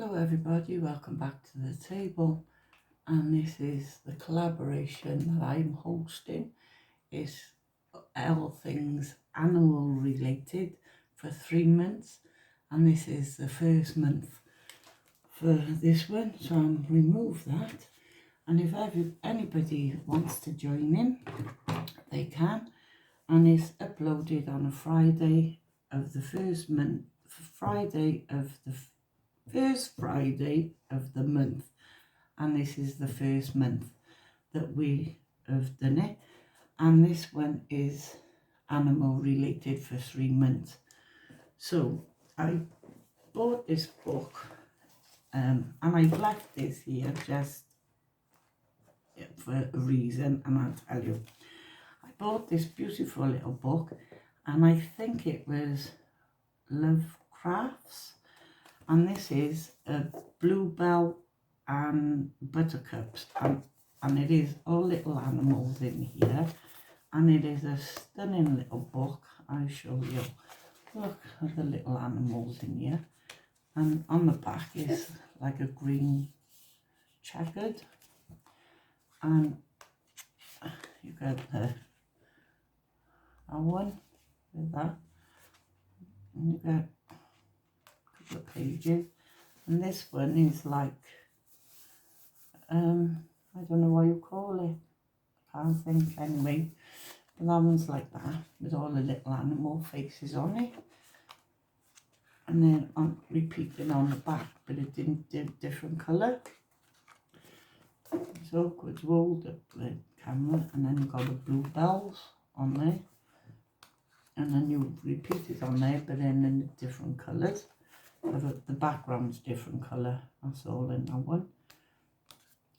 Hello everybody, welcome back to the table, and this is the collaboration that I'm hosting. It's all things animal related for 3 months, and this is the first month for this one, so I'll remove that. And if anybody wants to join in, they can, and it's uploaded on a Friday of the first month, first Friday of the month, and this is the first month that we have done it, and this one is animal related for 3 months. So I bought this book, and I've left this here just for a reason, and I'll tell you. I bought this beautiful little book, and I think it was Love Crafts, and this is a bluebell and buttercups, and it is all little animals in here, and it is a stunning little book. I'll show you. Look at the little animals in here, and on the back is like a green checkered, and you got that one with that, and you got the pages, and this one is like I don't know what you call it, I can't think anyway, but that one's like that with all the little animal faces on it, and then I'm repeating on the back, but it didn't do different colour. So good to hold up the camera, and then you've got the bluebells on there, and then you repeat it on there, but then in different colours. The background's different colour, that's all in that one.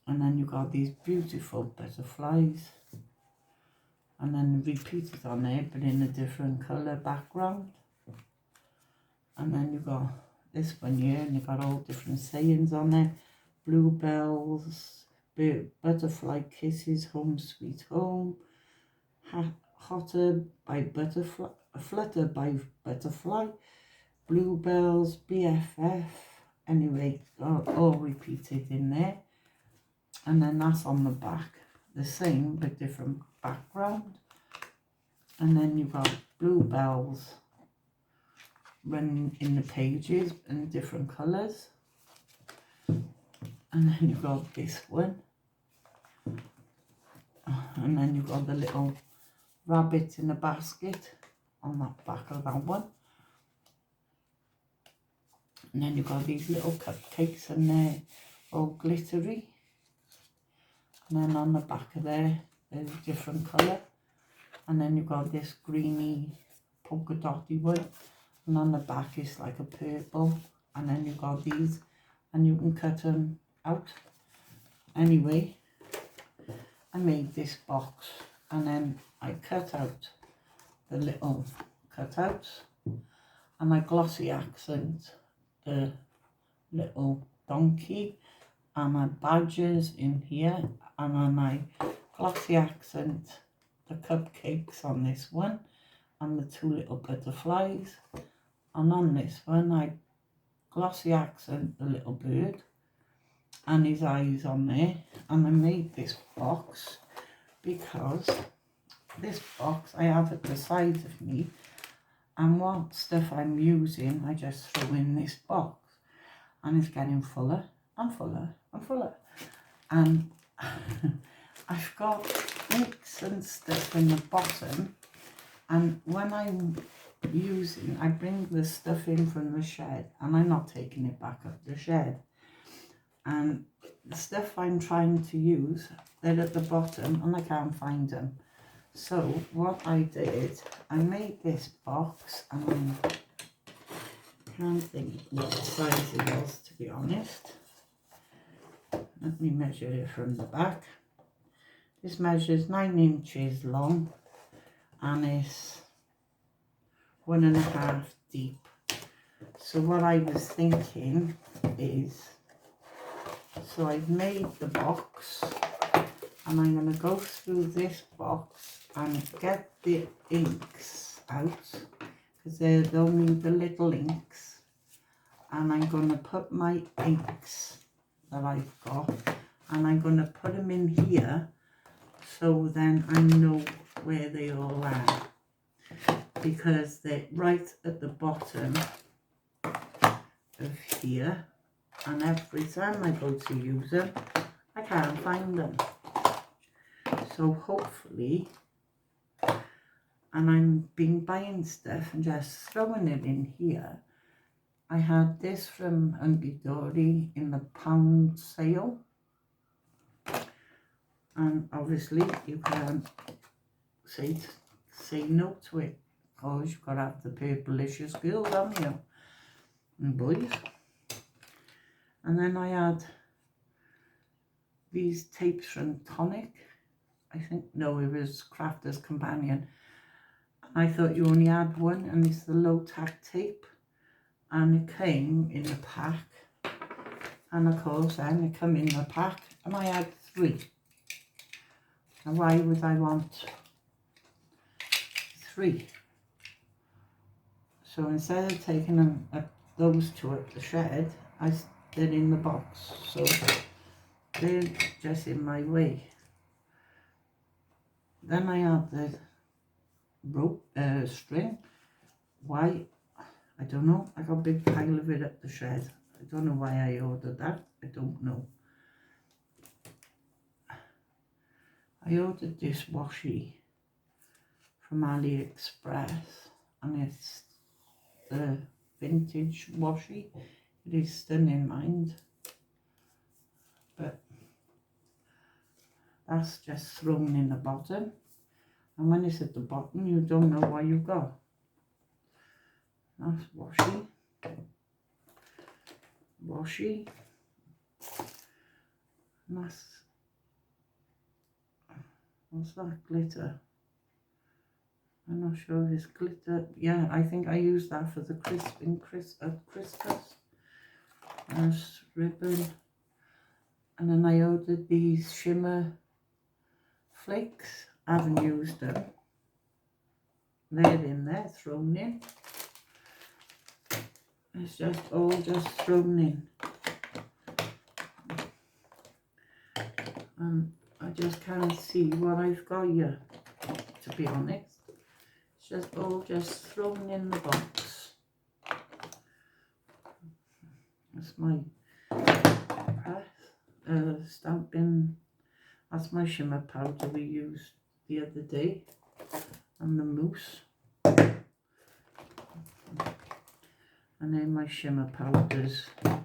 And then you've got these beautiful butterflies, and then repeat it on there, but in a different colour background. And then you've got this one here, and you've got all different sayings on there. Bluebells, butterfly kisses, home sweet home, hotter by butterfly, flutter by butterfly, bluebells, BFF, anyway, all repeated in there. And then that's on the back, the same but different background. And then you've got bluebells running in the pages in different colours. And then you've got this one, and then you've got the little rabbit in a basket on that back of that one. And then you've got these little cupcakes, and they're all glittery. And then on the back of there, there's a different colour. And then you've got this greeny polka dotty one. And on the back is like a purple. And then you've got these, and you can cut them out. Anyway, I made this box, and then I cut out the little cutouts, and I glossy accent the little donkey, and my badges in here, and then I glossy accent the cupcakes on this one, and the two little butterflies, and on this one I glossy accent the little bird and his eyes on there. And I made this box because this box I have at the side of me, and what stuff I'm using I just throw in this box, and it's getting fuller and fuller and fuller, and I've got inks and stuff in the bottom, and when I'm using, I bring the stuff in from the shed, and I'm not taking it back up the shed, and the stuff I'm trying to use, they're at the bottom and I can't find them. So what I did, I made this box, and I can't think what size it was, to be honest. Let me measure it from the back. This measures 9 inches long, and it's 1.5 deep. So what I was thinking is, so I've made the box, and I'm going to go through this box and get the inks out, because they're only the little inks, and I'm going to put my inks that I've got, and I'm going to put them in here so then I know where they all are, because they're right at the bottom of here, and every time I go to use them I can't find them. So hopefully, and I've been buying stuff and just throwing it in here. I had this from Hunky Dory in the pound sale, and obviously you can't say no to it, because you've got to have the purplicious girls, haven't you, and boys. And then I had these tapes from Tonic, I think, no, it was Crafter's Companion. I thought you only had one, and it's the low tack tape, and it came in a pack, and of course then it came in a pack, and I had 3. Now why would I want 3? So instead of taking them those 2 at the shed, they're in the box, so they're just in my way. Then I had the rope string. Why? I don't know. I got a big pile of it at the shed. I don't know why I ordered that. I don't know. I ordered this washi from AliExpress, and it's the vintage washi. It is stunning, mind, but that's just thrown in the bottom, and when it's at the bottom you don't know what you've got. That's washi, and that's, what's that, glitter? I'm not sure if it's glitter. Yeah, I think I used that for the Christmas. As ribbon. And then I ordered these shimmer flakes. I haven't used them. They're in there, thrown in. It's just all just thrown in. And I just can't see what I've got here, to be honest. It's just all just thrown in the box. That's my press, stamping. That's my shimmer powder we used the other day, and the mousse. And then my shimmer powders, and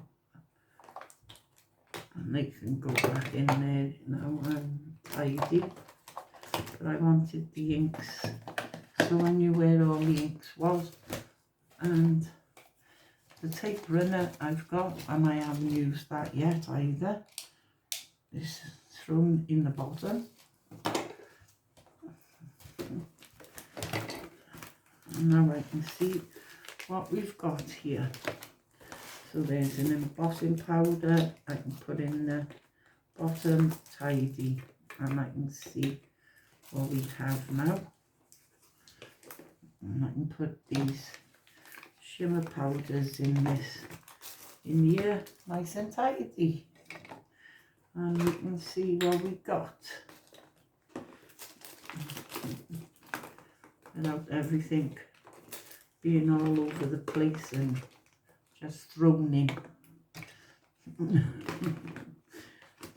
they can go back in there now and tidy. But I wanted the inks, so I knew where all the inks was. And the tape runner I've got, and I haven't used that yet either. It's thrown in the bottom. And now I can see what we've got here. So there's an embossing powder I can put in the bottom, tidy, and I can see what we have now. And I can put these shimmer powders in here, nice and tidy, and we can see what we got without everything being all over the place and just thrown in.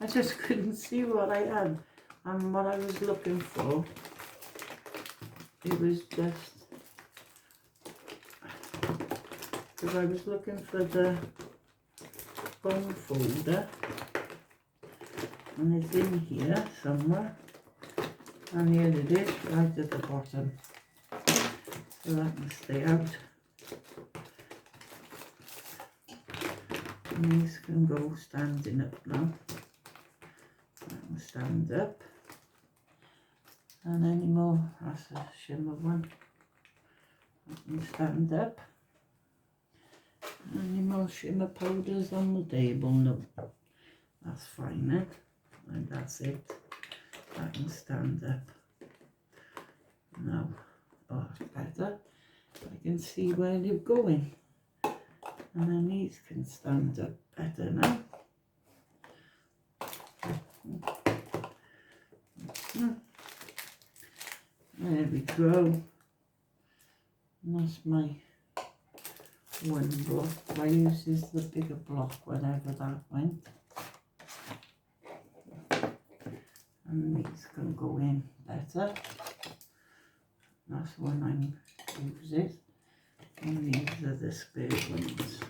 I just couldn't see what I had and what I was looking for. It was just, because I was looking for the bone folder, and it's in here somewhere, and here it is, right at the bottom, so that can stay out. And these can go standing up now. That can stand up. And any more, that's a shimmer one. That can stand up. Any more shimmer powders on the table? No. That's fine then. And that's it. That can stand up. Now, oh, it's better. I can see where they're going. And then these can stand up better now. There we go. And that's my one block. I uses the bigger block whenever that went. And these can go in better. That's one I'm using. And these are the spare ones.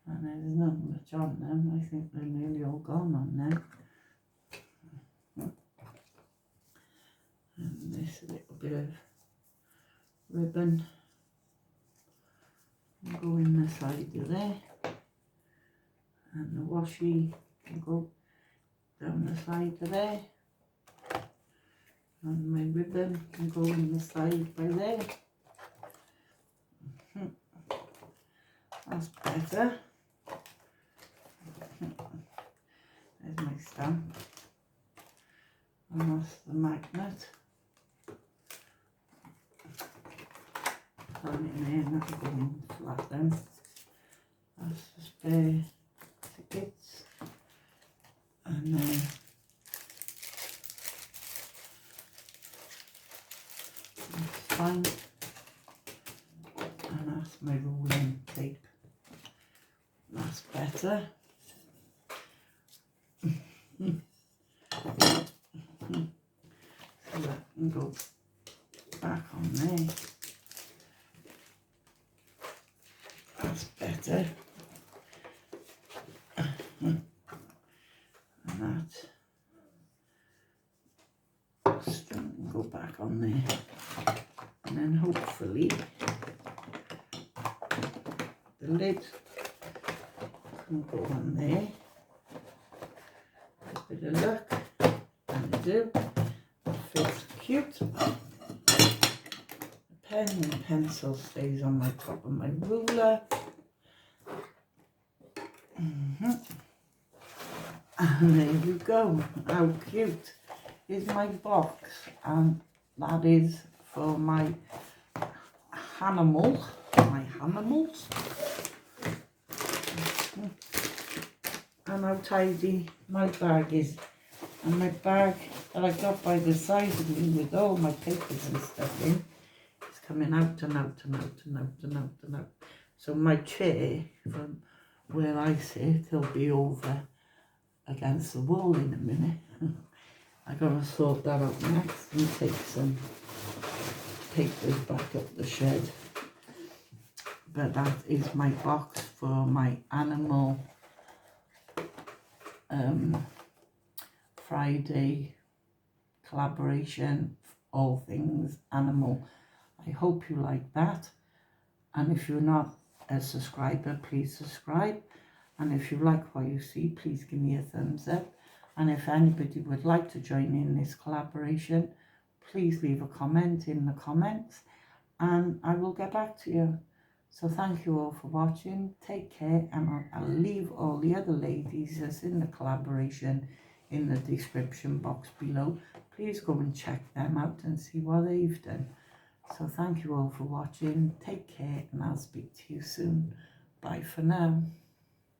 And there's not much on them. I think they're nearly all gone on them. And this little bit of ribbon will go in the side of there. And the washi can go down the side of there. And my ribbon can go in the side by there. That's better. There's my stamp. And that's the magnet. Put it in there and that'll go in flat then. That's the spare tickets. And then that's fine. And that's my rolling tape. That's better. So that can go back on there. That's better. And that string can go back on there. And then hopefully the lid can go on there. A bit of luck, and it do. It fits cute. The pen and pencil stays on my top of my ruler. And there you go. How cute is my box? And that is for my animals. And how tidy my bag is. And my bag that I got by the side of me with all my papers and stuff in is coming out and out and out and out and out and out. So my chair from where I sit will be over against the wall in a minute. I gotta sort that out next and take some papers back up the shed. But that is my box for my animal Friday collaboration, all things animal. I hope you like that, and if you're not a subscriber, please subscribe, and if you like what you see, please give me a thumbs up, and if anybody would like to join in this collaboration, please leave a comment in the comments and I will get back to you. So thank you all for watching. Take care, and I'll leave all the other ladies that's in the collaboration in the description box below. Please go and check them out and see what they've done. So thank you all for watching. Take care, and I'll speak to you soon. Bye for now.